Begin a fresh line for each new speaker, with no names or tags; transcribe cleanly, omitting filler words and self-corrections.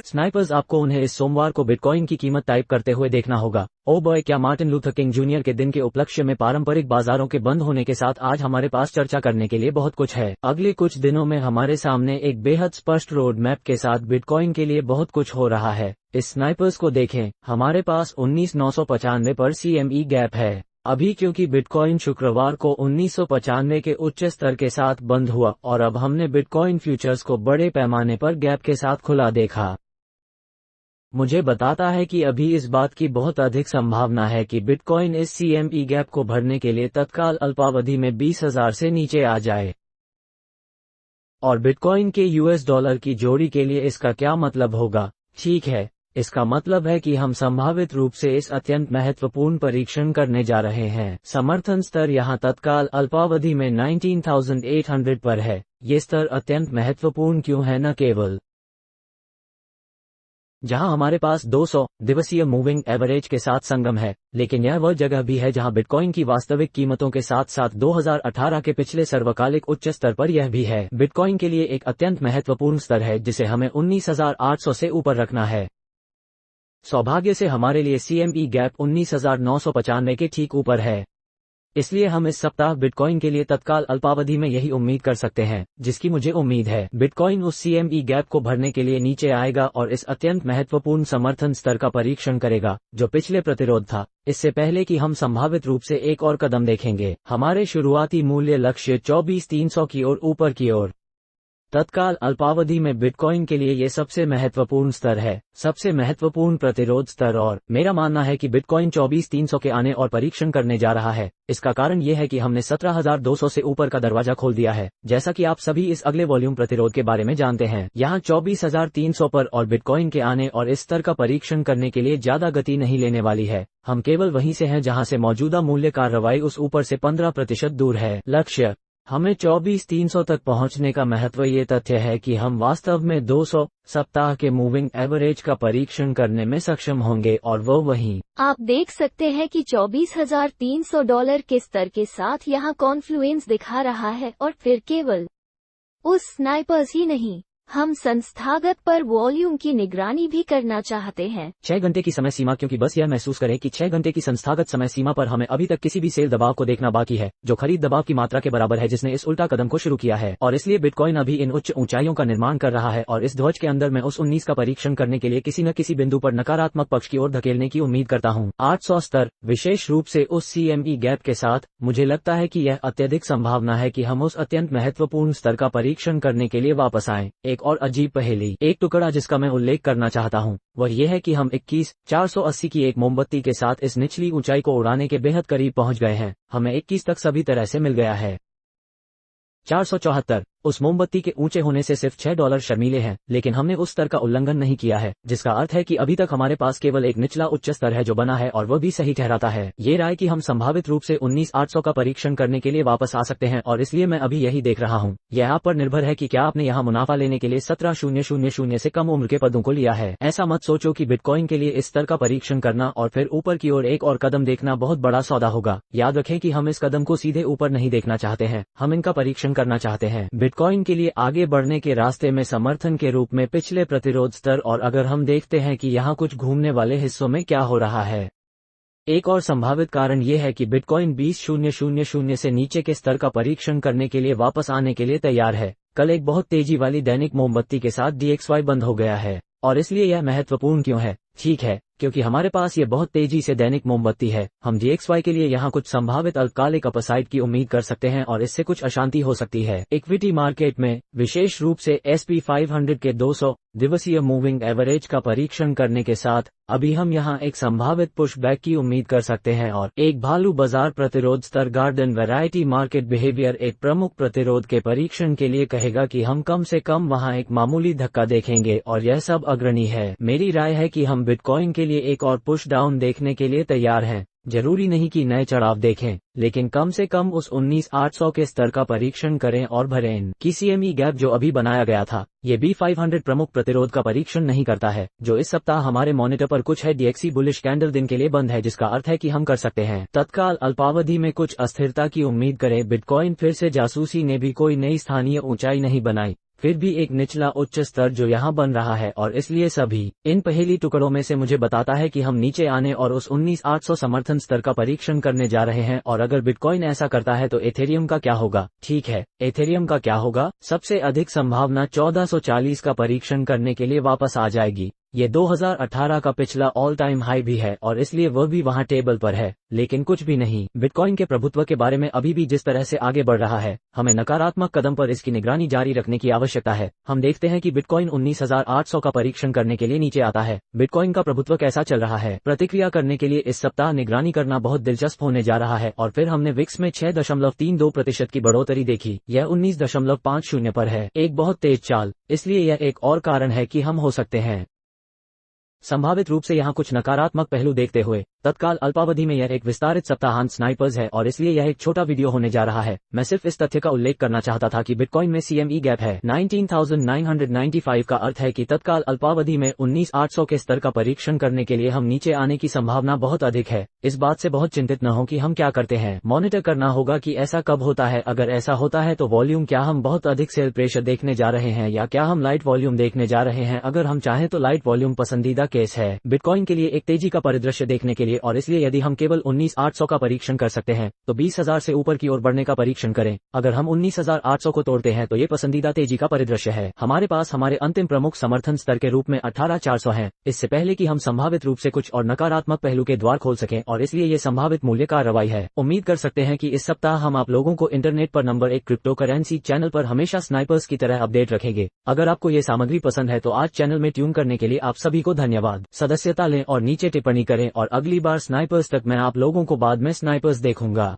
Snipers, आपको उन्हें इस सोमवार को बिटकॉइन की कीमत टाइप करते हुए देखना होगा। ओ बॉय, क्या मार्टिन लूथर किंग जूनियर के दिन के उपलक्ष्य में पारंपरिक बाजारों के बंद होने के साथ आज हमारे पास चर्चा करने के लिए बहुत कुछ है। अगले कुछ दिनों में हमारे सामने एक बेहद स्पष्ट रोड मैप के साथ बिटकॉइन के लिए बहुत कुछ हो रहा है। इस स्नाइपर्स को देखें, हमारे पास 19,995 पर CME गैप है अभी, क्योंकि बिटकॉइन शुक्रवार को 1995 के उच्च स्तर के साथ बंद हुआ और अब हमने बिटकॉइन फ्यूचर्स को बड़े पैमाने पर गैप के साथ खुला देखा। मुझे बताता है कि अभी इस बात की बहुत अधिक संभावना है कि बिटकॉइन इस CME गैप को भरने के लिए तत्काल अल्पावधि में 20,000 से नीचे आ जाए। और बिटकॉइन के US डॉलर की जोड़ी के लिए इसका क्या मतलब होगा? ठीक है, इसका मतलब है कि हम संभावित रूप से इस अत्यंत महत्वपूर्ण परीक्षण करने जा रहे हैं। समर्थन स्तर यहाँ तत्काल अल्पावधि में 19,800 पर है। ये स्तर अत्यंत महत्वपूर्ण क्यों है? न केवल जहां हमारे पास 200 दिवसीय मूविंग एवरेज के साथ संगम है, लेकिन यह वह जगह भी है जहां बिटकॉइन की वास्तविक कीमतों के साथ साथ 2018 के पिछले सर्वकालिक उच्च स्तर पर यह भी है। बिटकॉइन के लिए एक अत्यंत महत्वपूर्ण स्तर है जिसे हमें 19,800 से ऊपर रखना है। सौभाग्य से हमारे लिए CME गैप 19,995 के ठीक ऊपर है, इसलिए हम इस सप्ताह बिटकॉइन के लिए तत्काल अल्पावधि में यही उम्मीद कर सकते हैं, जिसकी मुझे उम्मीद है। बिटकॉइन उस CME गैप को भरने के लिए नीचे आएगा और इस अत्यंत महत्वपूर्ण समर्थन स्तर का परीक्षण करेगा जो पिछले प्रतिरोध था। इससे पहले कि हम संभावित रूप से एक और कदम देखेंगे, हमारे शुरुआती मूल्य लक्ष्य 24,300 की ओर ऊपर की ओर। तत्काल अल्पावधि में बिटकॉइन के लिए ये सबसे महत्वपूर्ण स्तर है, सबसे महत्वपूर्ण प्रतिरोध स्तर, और मेरा मानना है कि बिटकॉइन 24,300 के आने और परीक्षण करने जा रहा है। इसका कारण ये है कि हमने 17,200 से ऊपर का दरवाजा खोल दिया है, जैसा कि आप सभी इस अगले वॉल्यूम प्रतिरोध के बारे में जानते हैं। यहाँ 24,300 पर और बिटकॉइन के आने और इस स्तर का परीक्षण करने के लिए ज्यादा गति नहीं लेने वाली है। हम केवल वहीं से हैं जहाँ से मौजूदा मूल्य कार्रवाई उस ऊपर से 15% दूर है। लक्ष्य हमें 24,300 तक पहुंचने का महत्व ये तथ्य है कि हम वास्तव में 200 सप्ताह के मूविंग एवरेज का परीक्षण करने में सक्षम होंगे, और वो वहीं
आप देख सकते हैं कि $24,300 के स्तर के साथ यहाँ कॉन्फ्लुएंस दिखा रहा है। और फिर केवल उस स्नाइपर्स ही नहीं, हम संस्थागत पर वॉल्यूम की निगरानी भी करना चाहते हैं।
6 घंटे की समय सीमा, क्योंकि बस यह महसूस करें कि 6 घंटे की संस्थागत समय सीमा पर हमें अभी तक किसी भी सेल दबाव को देखना बाकी है, जो खरीद दबाव की मात्रा के बराबर है जिसने इस उल्टा कदम को शुरू किया है। और इसलिए बिटकॉइन अभी इन उच्च ऊंचाइयों का निर्माण कर रहा है, और इस ध्वज के अंदर मैं उस 19 का परीक्षण करने के लिए किसी न किसी बिंदु पर नकारात्मक पक्ष की ओर धकेलने की उम्मीद करता हूँ। 800 स्तर, विशेष रूप से उस CME गैप के साथ, मुझे लगता है कि यह अत्यधिक संभावना है कि हम उस अत्यंत महत्वपूर्ण स्तर का परीक्षण करने के लिए वापस आएं। एक और अजीब पहेली, एक टुकड़ा जिसका मैं उल्लेख करना चाहता हूं, वह यह है कि हम 21,480 की एक मोमबत्ती के साथ इस निचली ऊंचाई को उड़ाने के बेहद करीब पहुंच गए हैं। हमें 21 तक सभी तरह से मिल गया है। 474, उस मोमबत्ती के ऊंचे होने से सिर्फ $6 शर्मीले हैं, लेकिन हमने उस स्तर का उल्लंघन नहीं किया है, जिसका अर्थ है कि अभी तक हमारे पास केवल एक निचला उच्च स्तर है जो बना है, और वह भी सही ठहराता है। ये राय कि हम संभावित रूप से 19,800 का परीक्षण करने के लिए वापस आ सकते हैं, और इसलिए मैं अभी यही देख रहा हूँ। यह आप पर निर्भर है कि क्या आपने यहाँ मुनाफा लेने के लिए 17,000 से कम उम्र के पदों को लिया है। ऐसा मत सोचो कि बिटकॉइन के लिए इस स्तर का परीक्षण करना और फिर ऊपर की ओर एक और कदम देखना बहुत बड़ा सौदा होगा। याद रखें कि हम इस कदम को सीधे ऊपर नहीं देखना चाहते हैं, हम इनका परीक्षण करना चाहते हैं। बिटकॉइन के लिए आगे बढ़ने के रास्ते में समर्थन के रूप में पिछले प्रतिरोध स्तर, और अगर हम देखते हैं कि यहाँ कुछ घूमने वाले हिस्सों में क्या हो रहा है। एक और संभावित कारण यह है कि बिटकॉइन 20,000 से नीचे के स्तर का परीक्षण करने के लिए वापस आने के लिए तैयार है। कल एक बहुत तेजी वाली दैनिक मोमबत्ती के साथ DXY बंद हो गया है, और इसलिए यह महत्वपूर्ण क्यों है? ठीक है, क्योंकि हमारे पास ये बहुत तेजी से दैनिक मोमबत्ती है। हम DXY के लिए यहाँ कुछ संभावित अल्पकालिक अपसाइड की उम्मीद कर सकते हैं, और इससे कुछ अशांति हो सकती है। इक्विटी मार्केट में, विशेष रूप से SP 500 के 200 दिवसीय मूविंग एवरेज का परीक्षण करने के साथ, अभी हम यहाँ एक संभावित पुश बैक की उम्मीद कर सकते हैं, और एक भालू बाजार प्रतिरोध स्तर गार्डन वैरायटी मार्केट बिहेवियर एक प्रमुख प्रतिरोध के परीक्षण के लिए कहेगा कि हम कम से कम वहाँ एक मामूली धक्का देखेंगे, और यह सब अग्रणी है। मेरी राय है कि हम बिटकॉइन के लिए एक और पुश डाउन देखने के लिए तैयार हैं। जरूरी नहीं कि नए चढ़ाव देखें, लेकिन कम से कम उस 19,800 के स्तर का परीक्षण करें और भरें। कि CME गैप जो अभी बनाया गया था, ये B500 प्रमुख प्रतिरोध का परीक्षण नहीं करता है, जो इस सप्ताह हमारे मॉनिटर पर कुछ है। DXY बुलिश कैंडल दिन के लिए बंद है, जिसका अर्थ है कि हम कर सकते हैं। तत्काल अल्पावधि में कुछ अस्थिरता की उम्मीद करें। बिटकॉइन फिर से जासूसी ने भी कोई नई स्थानीय ऊंचाई नहीं बनाई, फिर भी एक निचला उच्च स्तर जो यहाँ बन रहा है, और इसलिए सभी इन पहेली टुकड़ों में से मुझे बताता है कि हम नीचे आने और उस 19,800 समर्थन स्तर का परीक्षण करने जा रहे हैं। और अगर बिटकॉइन ऐसा करता है तो एथेरियम का क्या होगा? ठीक है, एथेरियम का क्या होगा? सबसे अधिक संभावना 1440 का परीक्षण करने के लिए वापस आ जाएगी। ये 2018 का पिछला ऑल टाइम हाई भी है और इसलिए वह भी वहां टेबल पर है। लेकिन कुछ भी नहीं, बिटकॉइन के प्रभुत्व के बारे में अभी भी जिस तरह से आगे बढ़ रहा है, हमें नकारात्मक कदम पर इसकी निगरानी जारी रखने की आवश्यकता है। हम देखते हैं कि बिटकॉइन 19,800 का परीक्षण करने के लिए नीचे आता है। बिटकॉइन का प्रभुत्व कैसा चल रहा है? प्रतिक्रिया करने के लिए इस सप्ताह निगरानी करना बहुत दिलचस्प होने जा रहा है। और फिर हमने विक्स में 6.32% की बढ़ोतरी देखी। यह 19.50 पर है, एक बहुत तेज चाल। इसलिए यह एक और कारण है कि हम हो सकते हैं संभावित रूप से यहाँ कुछ नकारात्मक पहलू देखते हुए तत्काल अल्पावधि में यह एक विस्तारित सप्ताहांत स्नाइपर्स है और इसलिए यह एक छोटा वीडियो होने जा रहा है। मैं सिर्फ इस तथ्य का उल्लेख करना चाहता था कि बिटकॉइन में CME गैप है 19,995 का अर्थ है कि तत्काल अल्पावधि में 19,800 के स्तर का परीक्षण करने के लिए हम नीचे आने की संभावना बहुत अधिक है। इस बात से बहुत चिंतित न हो कि हम क्या करते हैं। मॉनिटर करना होगा कि ऐसा कब होता है। अगर ऐसा होता है तो वॉल्यूम, क्या हम बहुत अधिक सेल प्रेशर देखने जा रहे हैं या क्या हम लाइट वॉल्यूम देखने जा रहे हैं? अगर हम चाहें तो लाइट वॉल्यूम पसंदीदा केस है बिटकॉइन के लिए एक तेजी का परिदृश्य देखने के लिए। और इसलिए यदि हम केवल 19,800 का परीक्षण कर सकते हैं तो 20,000 से ऊपर की ओर बढ़ने का परीक्षण करें। अगर हम 19,800 को तोड़ते हैं तो ये पसंदीदा तेजी का परिदृश्य है। हमारे पास हमारे अंतिम प्रमुख समर्थन स्तर के रूप में 18,400 हैं। इससे पहले कि हम संभावित रूप से कुछ और नकारात्मक पहलू के द्वार खोल सकें, और इसलिए ये संभावित मूल्य कार्रवाई है। उम्मीद कर सकते हैं कि इस सप्ताह हम आप लोगों को इंटरनेट पर नंबर 1 क्रिप्टो करेंसी चैनल पर हमेशा स्नाइपर्स की तरह अपडेट रखेंगे। अगर आपको ये सामग्री पसंद है तो आज चैनल में ट्यून करने के लिए आप सभी को धन्यवाद। सदस्यता लें और नीचे टिप्पणी करें, और अगली बार स्नाइपर्स तक मैं आप लोगों को बाद में स्नाइपर्स देखूंगा।